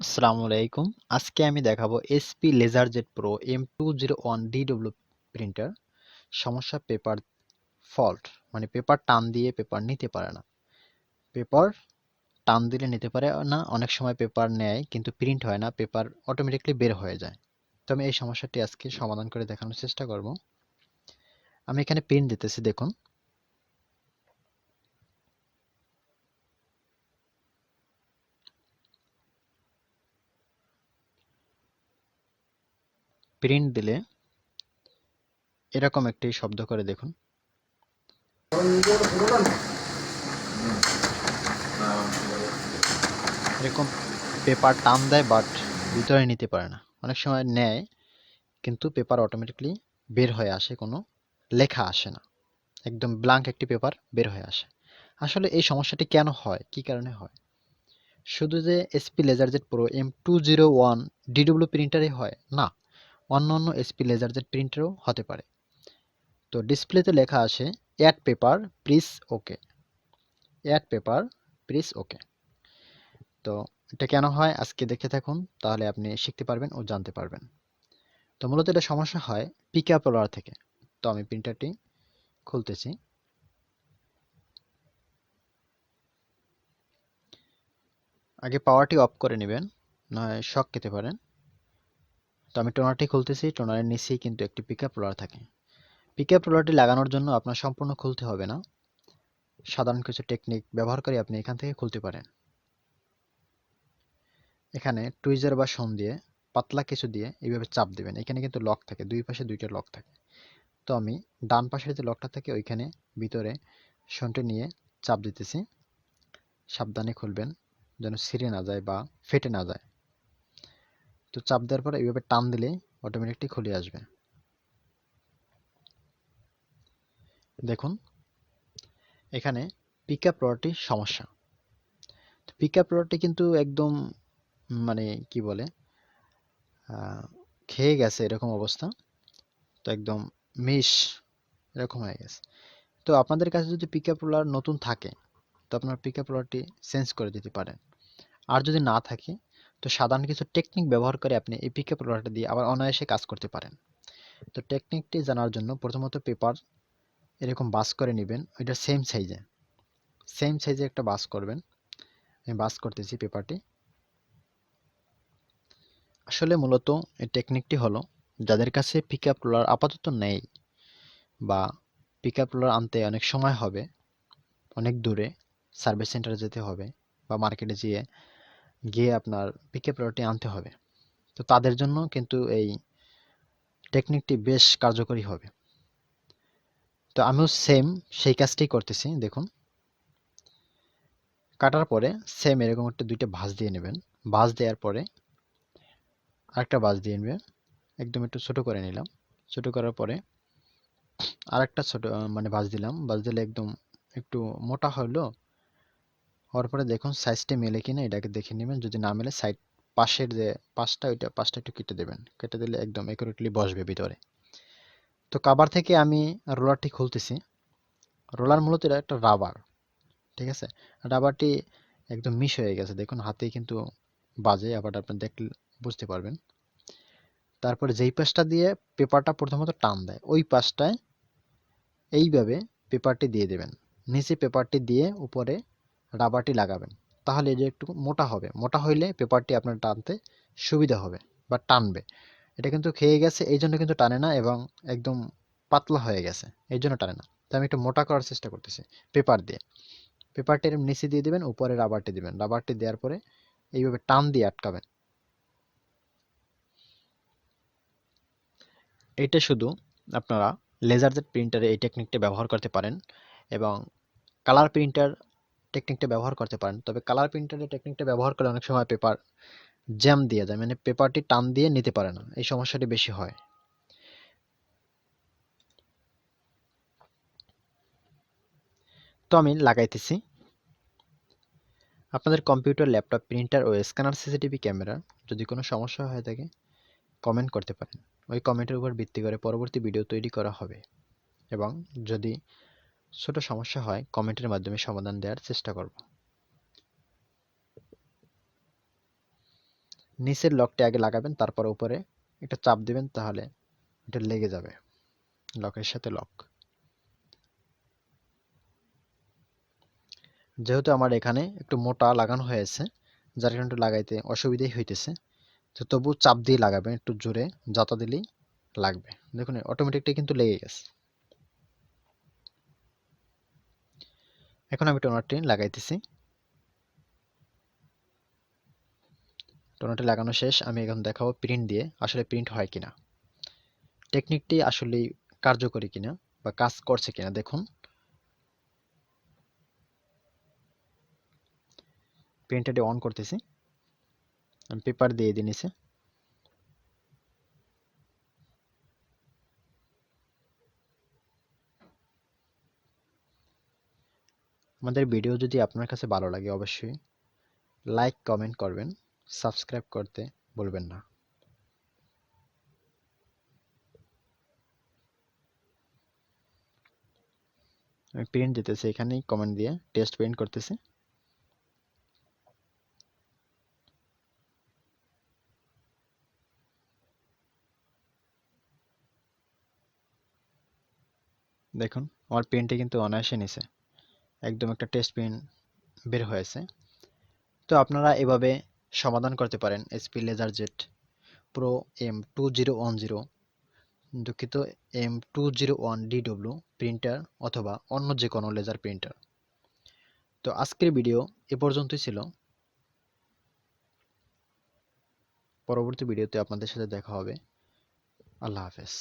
আসসালামু আলাইকুম। আজকে আমি দেখাবো এসপি লেজারজেট প্রো m201dw প্রিন্টার। সমস্যা পেপার ফল্ট, মানে পেপার টান দিয়ে পেপার নিতে পারে না। পেপার টান দিলে নিতে পারে না, অনেক সময় পেপার নেয় কিন্তু প্রিন্ট হয় না, পেপার অটোমেটিকলি বের হয়ে যায়। তো আমি এই সমস্যাটি আজকে সমাধান করে দেখানোর চেষ্টা করব। আমি এখানে প্রিন্ট দিতেছি, দেখুন। প্রিন্ট দিলে এরকম একটি শব্দ করে, দেখুন। এরকম পেপার টান দেয় বাট ভিতরে নিতে পারে না। অনেক সময় নেয় কিন্তু পেপার অটোমেটিকলি বের হয়ে আসে, কোনো লেখা আসে না, একদম ব্ল্যাঙ্ক একটি পেপার বের হয়ে আসে। আসলে এই সমস্যাটি কেন হয়, কি কারণে হয়? শুধু যে এসপি লেজারজেট প্রো m201dw প্রিন্টারে হয় না, অন্য অন্য এসপি লেজারজেট প্রিন্টারও হতে পারে। তো ডিসপ্লেতে লেখা আসে add paper please okay, add paper please okay. তো এটা কেন হয় আজকে দেখে থাকুন, তাহলে আপনি শিখতে পারবেন ও জানতে পারবেন। তো মূলত এটা সমস্যা হয় পিকআপ রোলার থেকে। তো আমি প্রিন্টারটি খুলতেছি। আগে পাওয়ারটি অফ করে নেবেন, নয় শক খেতে পারেন। তো আমি টোনারটি খুলতেছি, টোনারের নিচেই কিন্তু একটি পিকআপ রোলার থাকে। পিকআপ রোলারটি লাগানোর জন্য আপনার সম্পূর্ণ খুলতে হবে না, সাধারণ কিছু টেকনিক ব্যবহার করে আপনি এখান থেকে খুলতে পারেন। এখানে টুইজার বা শন দিয়ে পাতলা কিছু দিয়ে এইভাবে চাপ দিবেন। এখানে কিন্তু লক থাকে, দুই পাশে দুইটা লক থাকে। তো আমি ডান পাশের যে লকটা থাকে ওইখানে ভিতরে শনটি নিয়ে চাপ দিতেছি। সাবধানে খুলবেন যেন ছিঁড়ে না যায় বা ফেটে না যায়। তো চাপ দেওয়ার পরে এইভাবে টান দিলে অটোমেটিকলি খুলে আসবে। দেখুন এখানে পিকআপ রডটির সমস্যা। পিকআপ রডটি কিন্তু একদম, মানে কি বলে, খেয়ে গেছে এরকম অবস্থা। তো একদম মিশ এরকম হয়ে গেছে। তো আপনাদের কাছে যদি পিকআপ রোলার নতুন থাকে তো আপনার পিকআপ রোলারটি চেঞ্জ করে দিতে পারেন। আর যদি না থাকে তো সাধারণ কিছু টেকনিক ব্যবহার করে আপনি এই পিকআপ রোলারটা দিয়ে আবার অনায়াসে কাজ করতে পারেন। তো টেকনিকটি জানার জন্য প্রথমত পেপার এরকম বাস করে নেবেন, ওইটা সেম সাইজে একটা বাস করবেন। আমি বাস করতেছি পেপারটি। আসলে মূলত এই টেকনিকটি হলো, যাদের কাছে পিকআপ রোলার আপাতত নেই বা পিকআপ রোলার আনতে অনেক সময় হবে, অনেক দূরে সার্ভিস সেন্টারে যেতে হবে বা মার্কেটে গিয়ে আপনার পিকআপ রোলারটি আনতে হবে, তো তাদের জন্য কিন্তু এই টেকনিকটি বেশ কার্যকরী হবে। তো আমিও সেই কাজটাই করতেছি, দেখুন। কাটার পরে সেম এরকম একটা দুইটা ভাঁজ দিয়ে নেবেন। ভাঁজ দেওয়ার পরে আরেকটা ভাঁজ দিয়ে নেবেন, একদম একটু ছোট করে নিলাম। ছোট করার পরে আরেকটা ছোট মানে ভাঁজ দিলাম। ভাঁজ দিলে একদম একটু মোটা হলো। হওয়ার পরে দেখুন সাইজটা মেলে কিনা এটাকে দেখে নেবেন। যদি না মেলে সাইড পাশের যে পাশটা, ওইটা পাশটা একটু কেটে দেবেন। কেটে দিলে একদম একুরেটলি বসবে ভিতরে। তো কভার থেকে আমি রোলারটি খুলতেছি। রোলার মূলত এটা একটা রাবার, ঠিক আছে। রাবারটি একদম মিশ হয়ে গেছে, দেখুন হাতেই কিন্তু বাজে, আবার আপনি দেখলে বুঝতে পারবেন। তারপরে যেই পাশটা দিয়ে পেপারটা প্রথমত টান দেয় ওই পাশটায় এইভাবে পেপারটি দিয়ে দেবেন। নিচে পেপারটি দিয়ে উপরে রাবারটি লাগাবেন। তাহলে এই যে একটু মোটা হবে, মোটা হইলে পেপারটি আপনার টানতে সুবিধা হবে বা টানবে। এটা কিন্তু খেয়ে গেছে এই জন্য কিন্তু টানে না, এবং একদম পাতলা হয়ে গেছে এই জন্য টানে না। তো আমি একটু মোটা করার চেষ্টা করতেছি পেপার দিয়ে। পেপারটি এরকম নিচে দিয়ে দিবেন, উপরে রাবারটি দিবেন। রাবারটি দেওয়ার পরে এইভাবে টান দিয়ে আটকাবেন। এটা শুধু আপনারা লেজারজেট প্রিন্টারে এই টেকনিকটা ব্যবহার করতে পারেন, এবং কালার প্রিন্টার টেকনিকটা ব্যবহার করতে পারেন। তবে কালার প্রিন্টারের টেকনিকটা ব্যবহার করলে অনেক সময় পেপার জ্যাম দিয়ে যায়, মানে পেপারটি টান দিয়ে নিতে পারে না, এই সমস্যাটি বেশি হয়। তো আমি লাগাইতেছি। আপনাদের কম্পিউটার, ল্যাপটপ, প্রিন্টার ও স্ক্যানার, সিসিটিভি ক্যামেরা যদি কোনো সমস্যা হয়ে থাকে কমেন্ট করতে পারেন। ওই কমেন্টের উপর ভিত্তি করে পরবর্তী ভিডিও তৈরি করা হবে, এবং যদি ছোট সমস্যা হয় কমেন্টের মাধ্যমে সমাধান দেওয়ার চেষ্টা করব। নিচের লকটা আগে লাগাবেন, তারপর উপরে একটা চাপ দিবেন, তাহলে এটা লেগে যাবে লকের সাথে লক। যেহেতু আমার এখানে একটু মোটা লাগানো হয়েছে, যার কারণে একটু লাগাইতে অসুবিধাই হইতেছে, তো তবু চাপ দিয়ে লাগাবেন, একটু জোরে যত দিলেই লাগবে। দেখুন অটোমেটিকটাই কিন্তু লেগে গেছে। এখন আমি টোনারটি লাগাইতেছি। টোনারটি লাগানো শেষ। আমি এখন দেখাবো প্রিন্ট দিয়ে আসলে প্রিন্ট হয় কিনা, টেকনিকটি আসলে কার্যকরী কিনা বা কাজ করছে কিনা। দেখুন প্রিন্টারটি অন করতেছি, আমি পেপার দিয়ে দিই নিচে। আমাদের ভিডিও যদি আপনার কাছে ভালো লাগে অবশ্যই লাইক কমেন্ট করবেন, সাবস্ক্রাইব করতে ভুলবেন না। আমি প্রিন্ট দিতেছি, এখানেই কমেন্ট দিয়ে টেস্ট প্রিন্ট করতেছি। দেখুন আমার প্রিন্টে কিন্তু অনায়াসে নিছে, একদম একটা টেস্ট প্রিন্ট বের হয়েছে। তো আপনারা এভাবে সমাধান করতে পারেন এসপি লেজারজেট প্রো M2010, দুঃখিত M201dw প্রিন্টার অথবা অন্য যে কোনো লেজার প্রিন্টার। তো আজকের ভিডিও এ পর্যন্তই ছিল। পরবর্তী ভিডিওতে আপনাদের সাথে দেখা হবে। আল্লাহ হাফেজ।